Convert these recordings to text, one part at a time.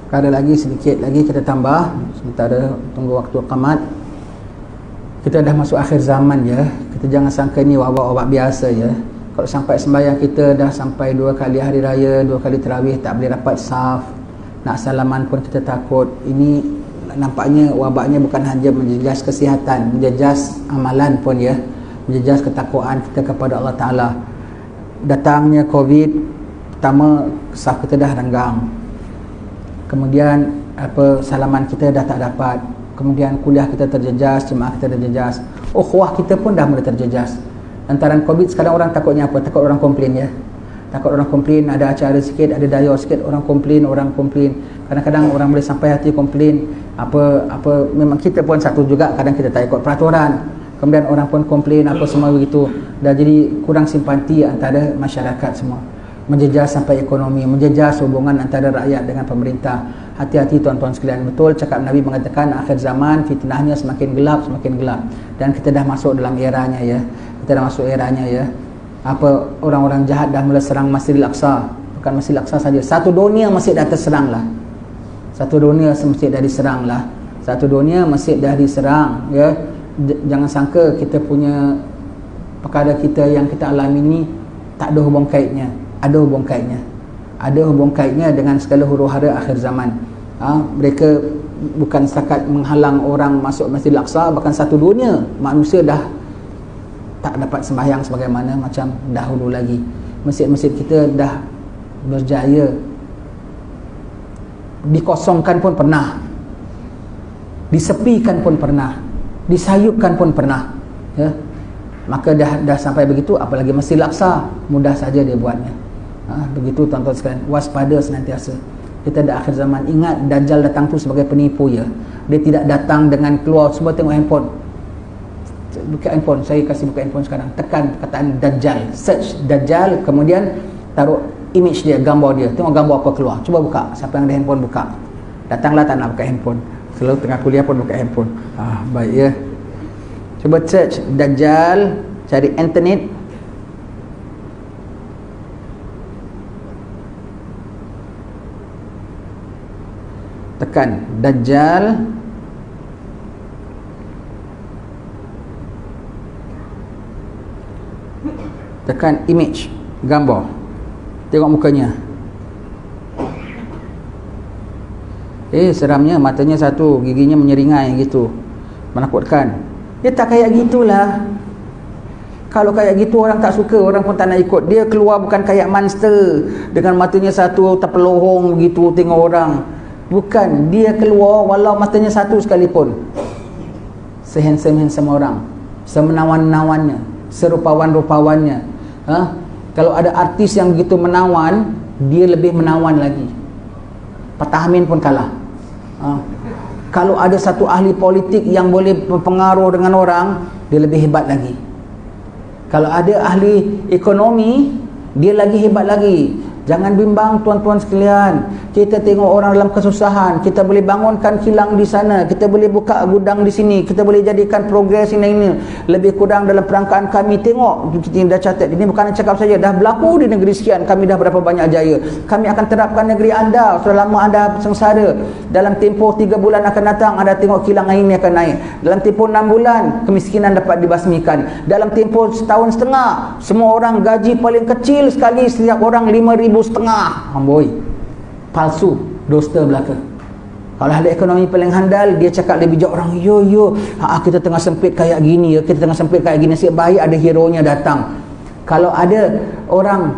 perkara lagi sedikit lagi kita tambah, sementara tunggu waktu qamat. Kita dah masuk akhir zaman ya. Kita jangan sangka ni wabak-wabak biasa ya. Kalau sampai sembahyang kita dah sampai 2 kali hari raya, 2 kali tarawih, tak boleh rapat saf, nak salaman pun kita takut. Ini nampaknya wabaknya bukan hanya menjejas kesihatan, menjejas amalan pun ya, menjejas ketakwaan kita kepada Allah Ta'ala. Datangnya Covid, pertama saf kita dah renggang, kemudian salaman kita dah tak dapat, kemudian kuliah kita terjejas, jemaah kita terjejas, ukhuwah kita pun dah mula terjejas. Lantaran Covid sekarang orang takutnya apa? Takut orang komplain ya. Takut orang komplain, ada acara sikit, ada daya sikit, orang komplain. Kadang-kadang orang boleh sampai hati komplain. Apa memang kita pun satu juga, kadang kita tak ikut peraturan. Kemudian orang pun komplain apa semua begitu. Dah jadi kurang simpati antara masyarakat semua. Menjejas sampai ekonomi, menjejas hubungan antara rakyat dengan pemerintah. Hati-hati tuan-tuan sekalian. Betul cakap Nabi mengatakan akhir zaman fitnahnya semakin gelap. Dan kita dah masuk dalam eranya ya. Kita dah masuk eranya ya. Orang-orang jahat dah mula serang Masjidil Aqsa. Bukan Masjidil Aqsa saja, satu dunia masjid dah terserang lah. Satu dunia masjid dah diserang lah. Satu dunia masjid dah diserang ya. Jangan sangka kita punya perkara kita yang kita alami ni tak ada hubung kaitnya. Ada hubung kaitnya. Ada hubung kaitnya dengan segala huru-hara akhir zaman. Mereka bukan setakat menghalang orang masuk Masjidil Aqsa, bahkan satu dunia manusia dah tak dapat sembahyang sebagaimana macam dahulu lagi. Masjid-masjid kita dah berjaya dikosongkan pun pernah, disepikan pun pernah, disayupkan pun pernah ya. Maka dah sampai begitu, apalagi Masjidil Aqsa, mudah saja dia buatnya. Begitu tuan-tuan sekalian, waspada senantiasa. Kita dah akhir zaman. Ingat, Dajjal datang tu sebagai penipu ya. Dia tidak datang dengan keluar semua tengok handphone. Buka handphone, saya kasih buka handphone sekarang, tekan perkataan Dajjal, search Dajjal, kemudian taruh image dia, gambar dia, tengok gambar apa keluar. Cuba buka, siapa yang ada handphone buka. Datanglah tak nak buka handphone, selalu tengah kuliah pun buka handphone. Baik ya. Cuba search Dajjal, cari internet, tekan Dajjal, tekan image, gambar, tengok mukanya. Seramnya, matanya satu, giginya menyeringai gitu, menakutkan. Dia tak kayak gitulah. Kalau kayak gitu orang tak suka, orang pun tak nak ikut. Dia keluar bukan kayak monster dengan matanya satu terpelohong begitu tengok orang. Bukan, dia keluar walau matanya satu sekalipun, sehandsome orang, semenawan-nawannya, serupawan-rupawannya. Kalau ada artis yang begitu menawan, dia lebih menawan lagi. Patah Amin pun kalah. Kalau ada satu ahli politik yang boleh berpengaruh dengan orang, dia lebih hebat lagi. Kalau ada ahli ekonomi, dia lagi hebat lagi. Jangan bimbang tuan-tuan sekalian. Kita tengok orang dalam kesusahan, kita boleh bangunkan kilang di sana, kita boleh buka gudang di sini, kita boleh jadikan progres ini lebih kurang dalam perangkaan kami. Tengok, kita dah catat. Ini bukan cakap saja, dah berlaku di negeri sekian, kami dah berapa banyak jaya. Kami akan terapkan negeri anda. Sudah lama anda sengsara. Dalam tempoh 3 bulan akan datang, anda tengok kilang ini akan naik. Dalam tempoh 6 bulan, kemiskinan dapat dibasmikan. Dalam tempoh setahun setengah, semua orang gaji paling kecil sekali, setiap orang 5,500. Amboi, palsu, dusta belaka. Kalau ahli ekonomi paling handal, dia cakap dia bijak orang. Kita tengah sempit kayak gini ya, kita tengah sempit kayak gini, nasib baik ada hero-nya datang. Kalau ada orang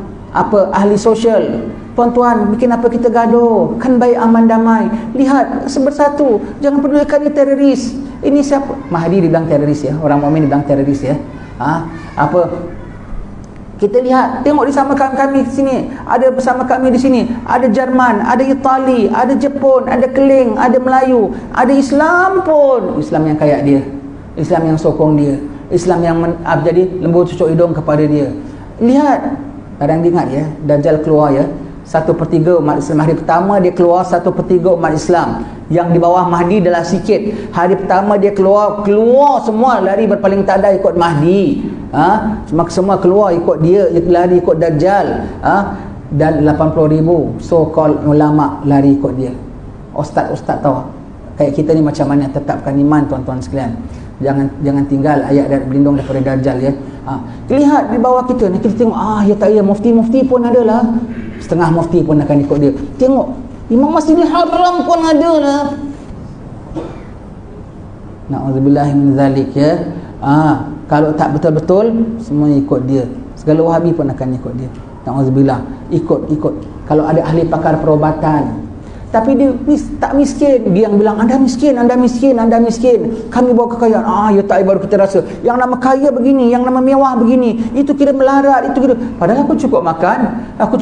ahli sosial, tuan-tuan, bikin apa kita gaduh? Kan baik aman damai. Lihat, bersatu, jangan pedulikan ini teroris. Ini siapa? Mahdi dibilang teroris ya, orang mukmin dibilang teroris ya. Kita lihat, tengok di sama kami sini, ada bersama kami di sini, ada Jerman, ada Itali, ada Jepun, ada Keling, ada Melayu, ada Islam pun. Islam yang kayak dia, Islam yang sokong dia, Islam yang jadi lembut cucuk hidung kepada dia. Lihat, kadang ingat ya, Dajjal keluar ya, 1/3 umat Islam. Hari pertama dia keluar 1/3 umat Islam. Yang di bawah Mahdi adalah sikit. Hari pertama dia keluar semua lari berpaling tada ikut Mahdi. Semua keluar ikut dia, lari ikut Dajjal. Dan 80,000 so called ulama lari ikut dia. ustaz-ustaz tahu kayak kita ni macam mana tetapkan iman, tuan-tuan sekalian. Jangan tinggal ayat dan berlindung daripada dajjal ya. Lihat di bawah kita ni, kita tengok ya tak ya, mufti pun ada lah, setengah mufti pun akan ikut dia. Tengok Imam Masjidil Haram pun ada lah. Na'udzubillah min zalik ya. Kalau tak betul-betul semua ikut dia. Segala Wahabi pun akan ikut dia. Na'udzubillah, ikut. Kalau ada ahli pakar perubatan, tapi dia tak miskin, dia yang bilang anda miskin, kami bawa kekayaan. Ya tak, baru kita rasa yang nama kaya begini, yang nama mewah begini, itu kira melarat, itu kira, padahal aku cukup makan, aku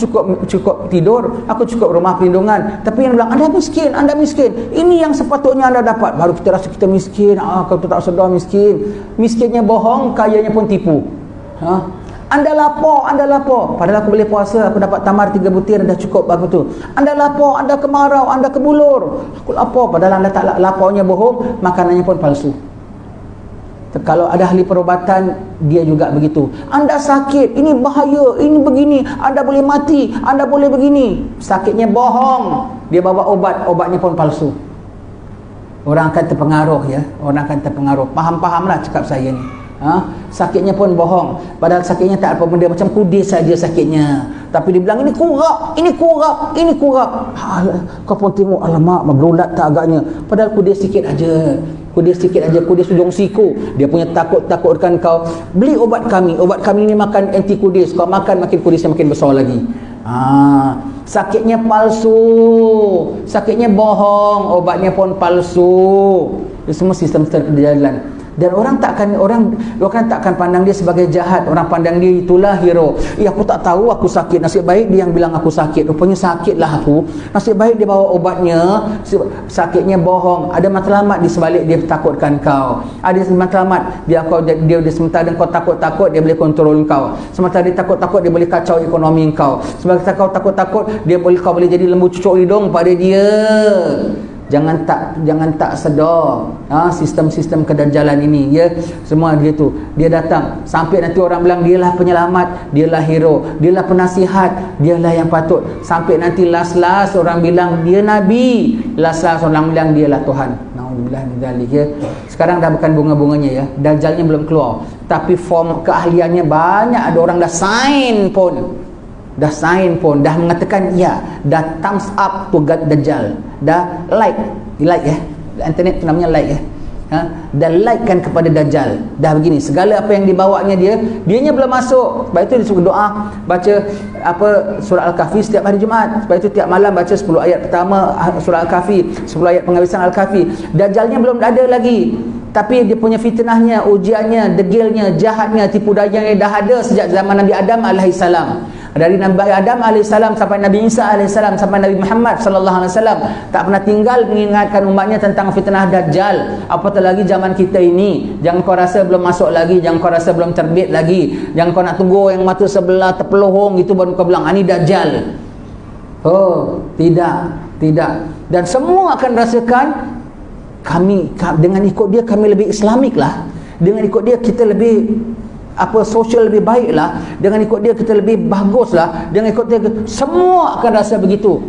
cukup tidur, aku cukup rumah perlindungan, tapi yang bilang anda miskin, ini yang sepatutnya anda dapat, baru kita rasa kita miskin. Kalau tak sedar miskinnya bohong, kayanya pun tipu. Anda lapar, padahal aku boleh puasa, aku dapat tamar 3 butir dah cukup aku tu. Anda lapar, anda kemarau, anda kebulur, aku lapar, padahal anda tak laparnya bohong, makanannya pun palsu. Kalau ada ahli perubatan, dia juga begitu. Anda sakit, ini bahaya, ini begini, anda boleh mati, anda boleh begini. Sakitnya bohong, dia bawa obatnya pun palsu. Orang akan terpengaruh ya, Faham-fahamlah cakap saya ni. Sakitnya pun bohong, padahal sakitnya tak apa benda, macam kudis saja sakitnya, tapi dia bilang ini kurap. Kau pun tengok, alamak berulat tak agaknya, padahal kudis sikit aja, kudis ujung siku. Dia punya takutkan kau beli obat kami ni makan anti kudis, kau makan makin kudisnya makin besar lagi. Sakitnya palsu, sakitnya bohong, obatnya pun palsu. Itu semua sistem terjalan. Dan orang takkan pandang dia sebagai jahat. Orang pandang dia itulah hero. Aku tak tahu aku sakit, nasib baik dia yang bilang aku sakit, rupanya sakitlah aku, nasib baik dia bawa obatnya. Sakitnya bohong. Ada matlamat di sebalik dia takutkan kau. Ada matlamat dia sementara kau takut-takut dia boleh kontrol kau, sementara dia takut-takut dia boleh kacau ekonomi kau, sementara kau takut-takut kau boleh jadi lembu cucuk hidung pada dia. Jangan tak sedar sistem-sistem kedajjalan ini ya. Semua dia tu, dia datang sampai nanti orang bilang dialah penyelamat, dialah hero, dialah penasihat, dialah yang patut, sampai nanti last orang bilang dia nabi, last orang bilang dialah Tuhan. Naudzubillah min zalik ya. Sekarang dah bukan bunga-bunganya ya, dajjalnya belum keluar, tapi form keahliannya banyak. Ada orang dah sign pun, dah mengatakan ya, dah thumbs up to Dajjal, dah like ya, internet tu namanya like ya, dah like kan kepada Dajjal, dah begini, segala apa yang dibawanya dianya belum masuk. Sebab itu disuruh doa, baca surah Al-Kahfi setiap hari Jumaat. Sebab itu tiap malam baca 10 ayat pertama surah Al-Kahfi, 10 ayat penghabisan Al-Kahfi. Dajjalnya belum ada lagi, tapi dia punya fitnahnya, ujiannya, degilnya, jahatnya, tipu dayanya dah ada sejak zaman Nabi Adam alaihissalam. Dari Nabi Adam AS sampai Nabi Isa AS sampai Nabi Muhammad SAW, tak pernah tinggal mengingatkan umatnya tentang fitnah Dajjal. Apatah lagi zaman kita ini. Jangan kau rasa belum masuk lagi, jangan kau rasa belum terbit lagi, jangan kau nak tunggu yang mata sebelah terpelohong itu baru kau bilang ini Dajjal. Tidak. Dan semua akan rasakan, kami dengan ikut dia kami lebih Islamik lah, dengan ikut dia kita lebih sosial lebih baik lah, dengan ikut dia kita lebih bagus lah, dengan ikut dia semua akan rasa begitu.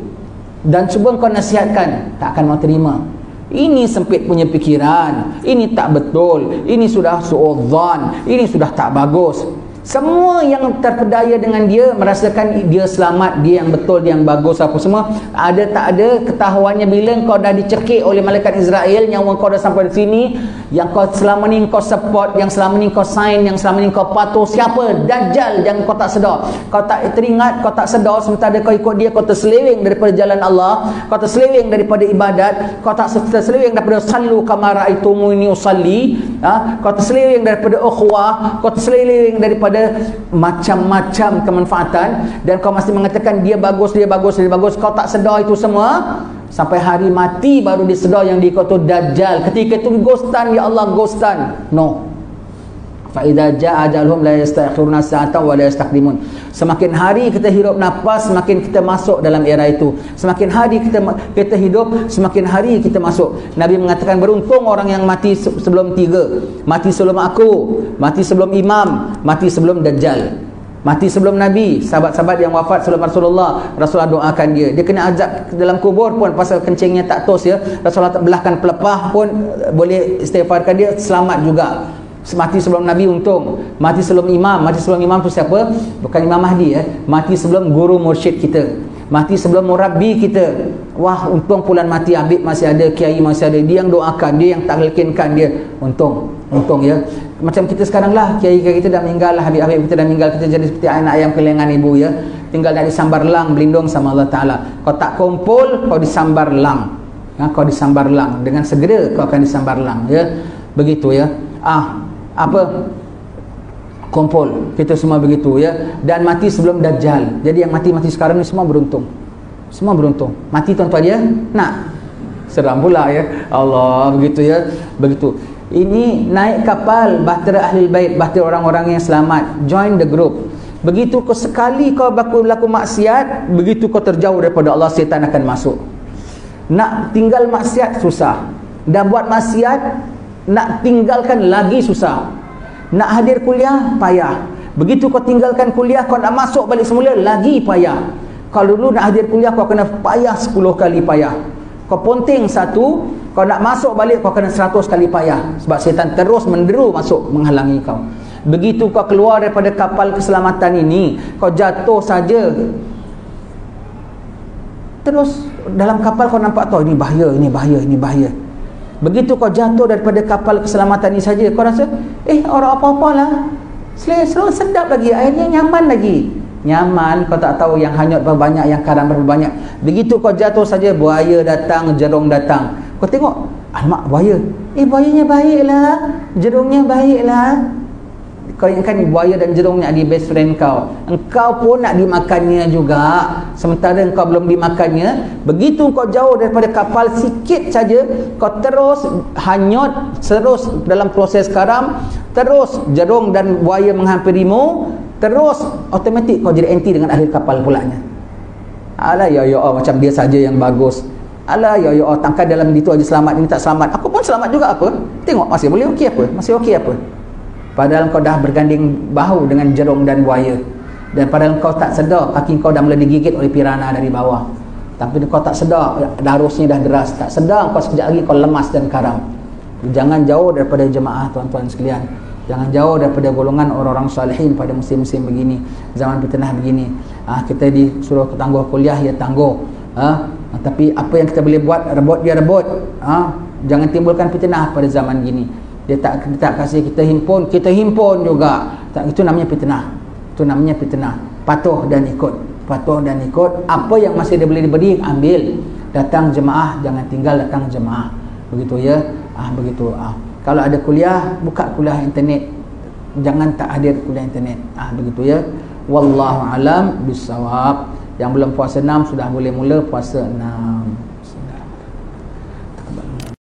Dan cuba kau nasihatkan, tak akan mau terima. Ini sempit punya pikiran, ini tak betul, ini sudah suudzon, ini sudah tak bagus. Semua yang terpedaya dengan dia merasakan dia selamat, dia yang betul, dia yang bagus, apa semua. Ada tak ada ketahuannya bila kau dah dicekik oleh malaikat Israel, nyawa kau dah sampai di sini, yang kau selama ni kau support, yang selama ni kau sign, yang selama ni kau patuh siapa? Dajjal. Jangan kau tak sedar, kau tak teringat, kau tak sedar, sementara kau ikut dia, kau terseleweng daripada jalan Allah, kau terseleweng daripada ibadat, kau tak terseleweng daripada sallu kama raaitumuni usalli, kau terseleweng daripada ukhuwah, kau terseleweng daripada macam-macam kemanfaatan, dan kau masih mengatakan dia bagus. Kau tak sedar itu semua sampai hari mati baru dia sedar yang dia kata Dajjal. Ketika itu ghostan, ya Allah ghostan. No. Fa idza jaa ajaluhum la yastakhiruna sa'atan wa la yastaqdimun. Semakin hari kita hirup nafas, semakin kita masuk dalam era itu. Semakin hari kita hidup, semakin hari kita masuk. Nabi mengatakan beruntung orang yang mati sebelum 3. Mati sebelum aku, mati sebelum imam, mati sebelum Dajjal. Mati sebelum Nabi, sahabat-sahabat yang wafat sebelum Rasulullah doakan dia. Dia kena azab dalam kubur pun pasal kencingnya tak tos ya, Rasulullah tak belahkan pelepah pun boleh istighfarkan dia, selamat juga. Mati sebelum Nabi untung. Mati sebelum imam. Mati sebelum imam tu siapa? Bukan Imam Mahdi ya. Mati sebelum guru mursyid kita. Mati sebelum murabbi kita. Wah, untung pulan mati Habib masih ada, kiai masih ada. Dia yang doakan, dia yang talqinkan dia. Untung ya. Macam kita sekarang lah, kiai-kiai kita dah meninggal lah, Habib-habib kita dah meninggal, kita jadi seperti anak ayam kelengan ibu ya. Tinggal nak disambar lang, berlindung sama Allah Ta'ala. Kau tak kumpul, kau disambar lang. Kau disambar lang. Dengan segera kau akan disambar lang ya. Begitu ya. Kumpul, kita semua begitu ya. Dan mati sebelum Dajjal. Jadi yang mati-mati sekarang ni semua beruntung. Semua beruntung. Mati tuan-tuan dia nak. Seram pula ya. Allah, begitu ya. Begitu. Ini naik kapal bahtera Ahlul Bait, bahtera orang-orang yang selamat. Join the group. Begitu kau sekali kau berlaku maksiat, begitu kau terjauh daripada Allah, syaitan akan masuk. Nak tinggal maksiat susah. Dah buat maksiat, nak tinggalkan lagi susah. Nak hadir kuliah payah. Begitu kau tinggalkan kuliah, kau nak masuk balik semula lagi payah. Kalau dulu nak hadir kuliah kau kena payah 10 kali payah. Kau ponting satu, kau nak masuk balik kau kena 100 kali payah. Sebab syaitan terus menderu masuk menghalangi kau. Begitu kau keluar daripada kapal keselamatan ini, kau jatuh saja, terus dalam kapal kau nampak tahu ini bahaya, ini bahaya, ini bahaya. Begitu kau jatuh daripada kapal keselamatan ini saja, kau rasa orang apa-apa lah, selesa, sedap lagi, airnya nyaman lagi. Nyaman, kau tak tahu yang hanyut berapa banyak, yang karam berapa banyak. Begitu kau jatuh saja, buaya datang, jerung datang. Kau tengok, alamak buaya, buayanya baiklah, jerungnya baiklah. Kau ingatkan buaya dan jerung nak di best friend kau. Engkau pun nak dimakannya juga. Sementara engkau belum dimakannya. Begitu kau jauh daripada kapal sikit saja, kau terus hanyut, terus dalam proses karam, terus jerung dan buaya menghampirimu, terus automatik kau jadi anti dengan ahli kapal pulanya. Alah ya macam dia saja yang bagus. Alah ya tangkap dalam itu aja selamat, ini tak selamat. Aku pun selamat juga apa? Tengok masih boleh okey apa? Masih okey apa? Padahal kau dah berganding bahu dengan jerung dan buaya. Dan padahal kau tak sedar, kaki kau dah mula digigit oleh piranha dari bawah. Tapi kau tak sedar, darusnya dah deras. Tak sedar, kau sekejap lagi kau lemas dan karam. Jangan jauh daripada jemaah tuan-tuan sekalian. Jangan jauh daripada golongan orang-orang salihin pada musim-musim begini, zaman fitnah begini. Kita disuruh tangguh kuliah, ya tangguh. Tapi apa yang kita boleh buat, rebut dia rebut. Jangan timbulkan fitnah pada zaman gini. Dia tak kasih kita himpun juga. Itu namanya fitnah. Itu namanya fitnah. Patuh dan ikut. Apa yang masih dia boleh diberi, ambil. Datang jemaah, jangan tinggal datang jemaah. Begitu ya. Begitu. Kalau ada kuliah, buka kuliah internet. Jangan tak hadir kuliah internet. Begitu ya. Wallahu alam bisawab. Yang belum puasa 6 sudah boleh mula puasa 6.